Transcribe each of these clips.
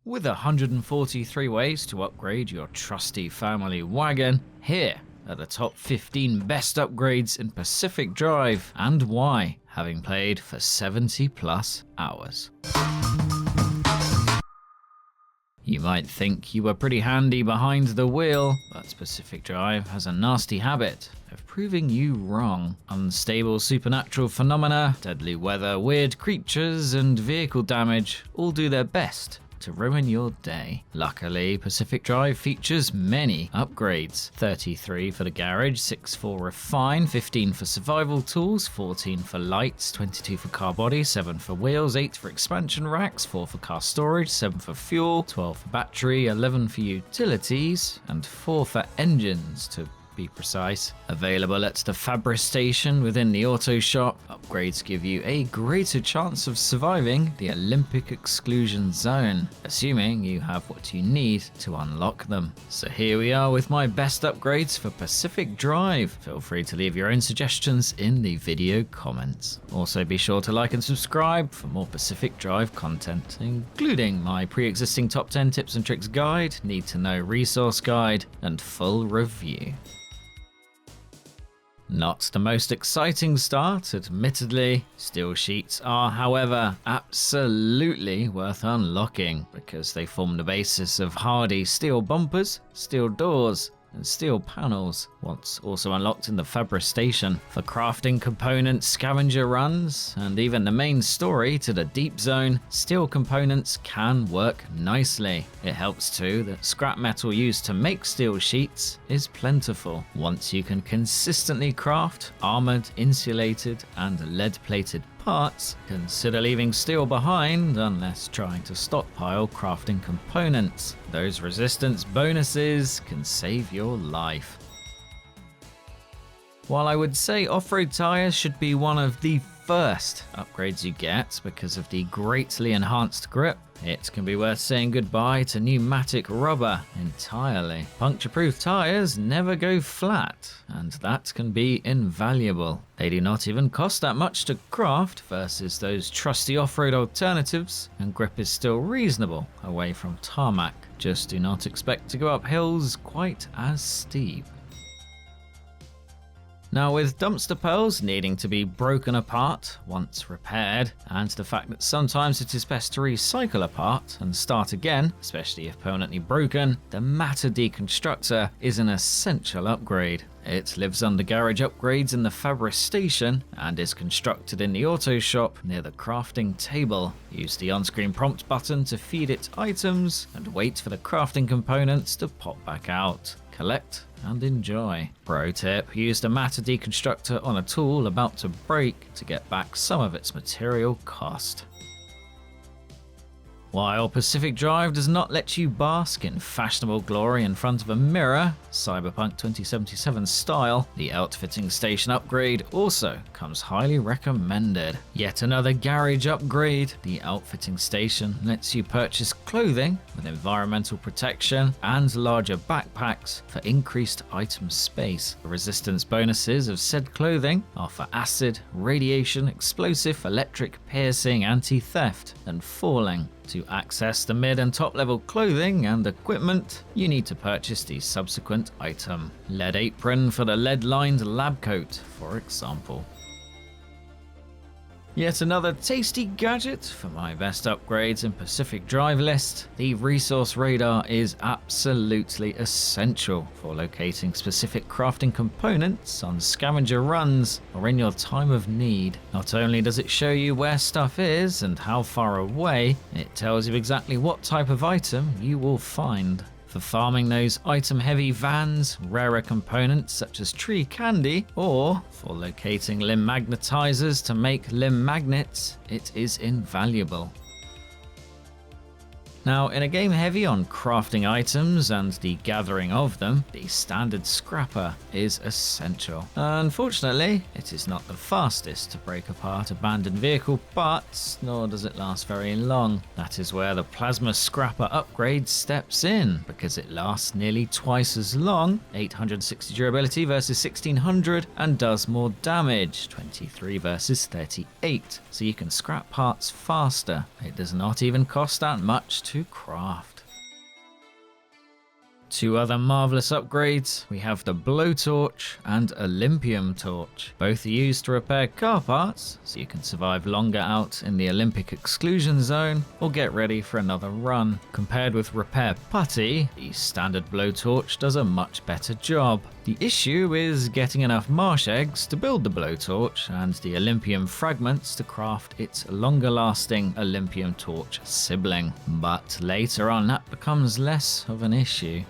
With 143 ways to upgrade your trusty family wagon, here are the top 15 best upgrades in Pacific Drive and why, having played for 70 plus hours. You might think you were pretty handy behind the wheel, but Pacific Drive has a nasty habit of proving you wrong. Unstable supernatural phenomena, deadly weather, weird creatures, and vehicle damage all do their best to ruin your day. Luckily, Pacific Drive features many upgrades. 33 for the garage, 6 for refine, 15 for survival tools, 14 for lights, 22 for car body, 7 for wheels, 8 for expansion racks, 4 for car storage, 7 for fuel, 12 for battery, 11 for utilities, and 4 for engines to be precise. Available at the Fabris station within the auto shop, upgrades give you a greater chance of surviving the Olympic exclusion zone, assuming you have what you need to unlock them. So here we are with my best upgrades for Pacific Drive. Feel free to leave your own suggestions in the video comments. Also be sure to like and subscribe for more Pacific Drive content, including my pre-existing top 10 tips and tricks guide, need to know resource guide, and full review. Not the most exciting start, admittedly. Steel sheets are, however, absolutely worth unlocking because they form the basis of hardy steel bumpers, steel doors, and steel panels. Once also unlocked in the Fabris station for crafting components, scavenger runs, and even the main story to the deep zone, steel components can work nicely. It helps too that scrap metal used to make steel sheets is plentiful. Once you can consistently craft armored, insulated, and lead-plated parts, consider leaving steel behind unless trying to stockpile crafting components. Those resistance bonuses can save your life. While I would say off-road tires should be one of the first upgrades you get because of the greatly enhanced grip, it can be worth saying goodbye to pneumatic rubber entirely. Puncture-proof tires never go flat, and that can be invaluable. They do not even cost that much to craft versus those trusty off-road alternatives, and grip is still reasonable away from tarmac. Just do not expect to go up hills quite as steep. Now, with dumpster pearls needing to be broken apart once repaired, and the fact that sometimes it is best to recycle a part and start again, especially if permanently broken, the Matter Deconstructor is an essential upgrade. It lives under garage upgrades in the Fabris station and is constructed in the auto shop near the crafting table. Use the on-screen prompt button to feed it items and wait for the crafting components to pop back out. Collect and enjoy. Pro tip, use the Matter Deconstructor on a tool about to break to get back some of its material cost. While Pacific Drive does not let you bask in fashionable glory in front of a mirror, Cyberpunk 2077 style, the outfitting station upgrade also comes highly recommended. Yet another garage upgrade, the outfitting station lets you purchase clothing with environmental protection and larger backpacks for increased item space. The resistance bonuses of said clothing are for acid, radiation, explosive, electric, piercing, anti-theft, and falling. To access the mid and top level clothing and equipment, you need to purchase the subsequent item. Lead apron for the lead-lined lab coat, for example. Yet another tasty gadget for my best upgrades in Pacific Drive list. The Resource Radar is absolutely essential for locating specific crafting components on scavenger runs or in your time of need. Not only does it show you where stuff is and how far away, it tells you exactly what type of item you will find. For farming those item-heavy vans, rarer components such as tree candy, or for locating limb magnetizers to make limb magnets, it is invaluable. Now, in a game heavy on crafting items and the gathering of them, the standard scrapper is essential. Unfortunately, it is not the fastest to break apart abandoned vehicle parts, nor does it last very long. That is where the plasma scrapper upgrade steps in, because it lasts nearly twice as long, 860 durability versus 1600, and does more damage, 23 versus 38, so you can scrap parts faster. It does not even cost that much to to craft. Two other marvellous upgrades, we have the Blowtorch and Olympium Torch. Both are used to repair car parts, so you can survive longer out in the Olympic exclusion zone or get ready for another run. Compared with Repair Putty, the standard Blowtorch does a much better job. The issue is getting enough marsh eggs to build the Blowtorch and the Olympium fragments to craft its longer lasting Olympium Torch sibling. But later on that becomes less of an issue.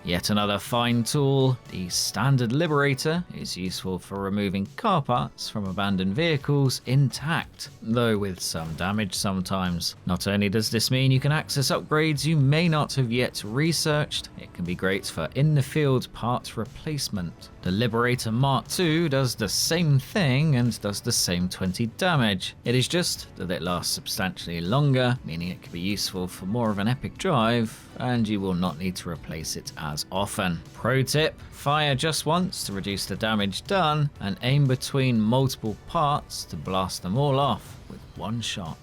Yet another fine tool, the standard Liberator, is useful for removing car parts from abandoned vehicles intact, though with some damage sometimes. Not only does this mean you can access upgrades you may not have yet researched, it can be great for in-the-field part replacement. The Liberator Mark II does the same thing and does the same 20 damage. It is just that it lasts substantially longer, meaning it can be useful for more of an epic drive, and you will not need to replace it as often. Pro tip, fire just once to reduce the damage done, and aim between multiple parts to blast them all off with one shot.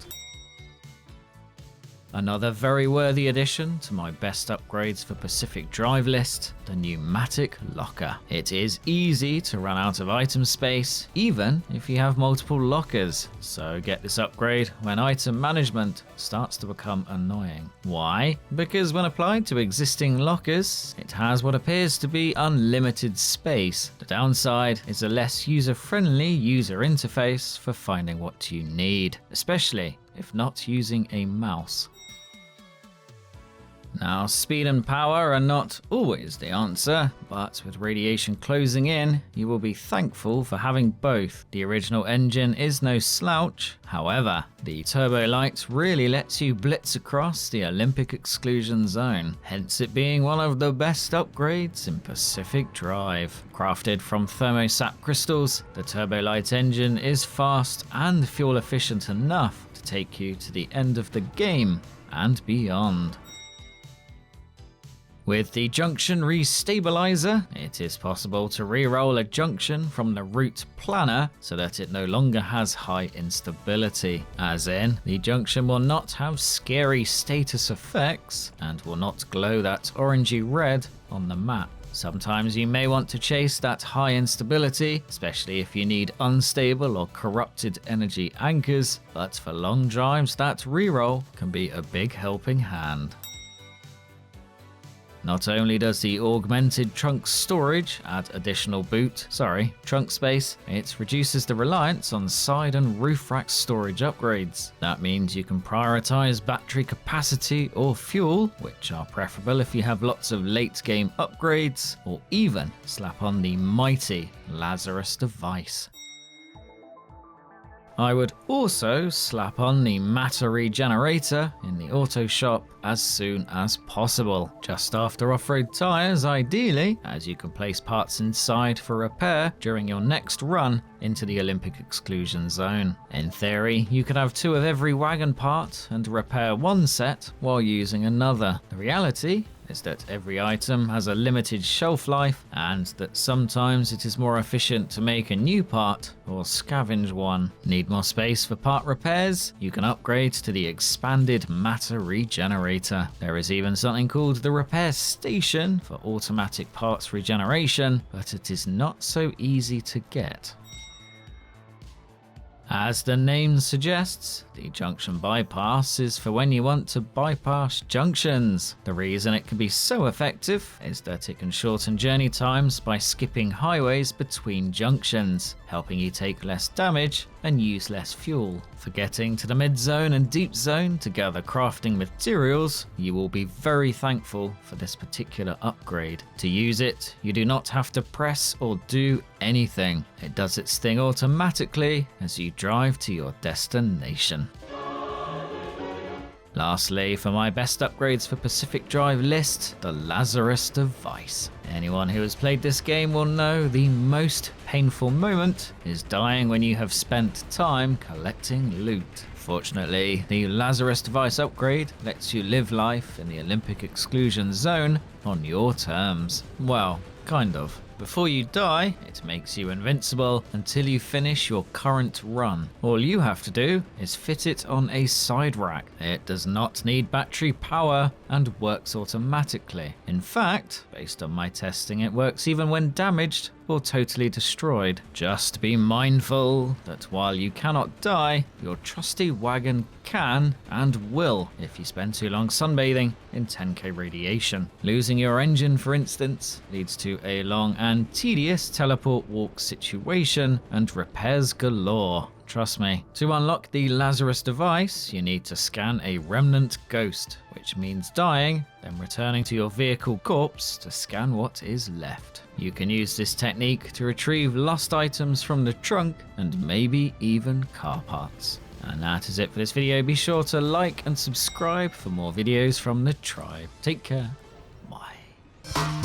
Another very worthy addition to my best upgrades for Pacific Drive list, the Pneumatic Locker. It is easy to run out of item space, even if you have multiple lockers, so get this upgrade when item management starts to become annoying. Why? Because when applied to existing lockers, it has what appears to be unlimited space. The downside is a less user-friendly user interface for finding what you need, especially if not using a mouse. Now, speed and power are not always the answer, but with radiation closing in, you will be thankful for having both. The original engine is no slouch, however, the turbo light really lets you blitz across the Olympic exclusion zone, hence it being one of the best upgrades in Pacific Drive. Crafted from thermosap crystals, the turbo light engine is fast and fuel efficient enough to take you to the end of the game and beyond. With the Junction Re Stabilizer, it is possible to re-roll a junction from the route planner so that it no longer has high instability. As in, the junction will not have scary status effects and will not glow that orangey red on the map. Sometimes you may want to chase that high instability, especially if you need unstable or corrupted energy anchors, but for long drives that re-roll can be a big helping hand. Not only does the augmented trunk storage add additional trunk space, it reduces the reliance on side and roof rack storage upgrades. That means you can prioritize battery capacity or fuel, which are preferable if you have lots of late game upgrades, or even slap on the mighty Lazarus Device. I would also slap on the matter Regenerator in the auto shop as soon as possible, just after off-road tyres ideally, as you can place parts inside for repair during your next run into the Olympic exclusion zone. In theory, you could have 2 of every wagon part and repair one set while using another. The reality is that every item has a limited shelf life, and that sometimes it is more efficient to make a new part or scavenge one. Need more space for part repairs? You can upgrade to the expanded matter Regenerator. There is even something called the repair station for automatic parts regeneration, but it is not so easy to get. As the name suggests, the Junction Bypass is for when you want to bypass junctions. The reason it can be so effective is that it can shorten journey times by skipping highways between junctions, helping you take less damage and use less fuel. For getting to the mid-zone and deep zone to gather crafting materials, you will be very thankful for this particular upgrade. To use it, you do not have to press or do anything. It does its thing automatically as you drive to your destination. Lastly, for my best upgrades for Pacific Drive list, the Lazarus Device. Anyone who has played this game will know the most painful moment is dying when you have spent time collecting loot. Fortunately, the Lazarus Device upgrade lets you live life in the Olympic exclusion zone on your terms. Well, kind of. Before you die, it makes you invincible until you finish your current run. All you have to do is fit it on a side rack. It does not need battery power and works automatically. In fact, based on my testing, it works even when damaged or totally destroyed. Just be mindful that while you cannot die, your trusty wagon can and will if you spend too long sunbathing in 10k radiation. Losing your engine, for instance, leads to a long and tedious teleport walk situation and repairs galore. Trust me. To unlock the Lazarus Device, you need to scan a remnant ghost, which means dying, then returning to your vehicle corpse to scan what is left. You can use this technique to retrieve lost items from the trunk and maybe even car parts. And that is it for this video. Be sure to like and subscribe for more videos from the tribe. Take care. Bye.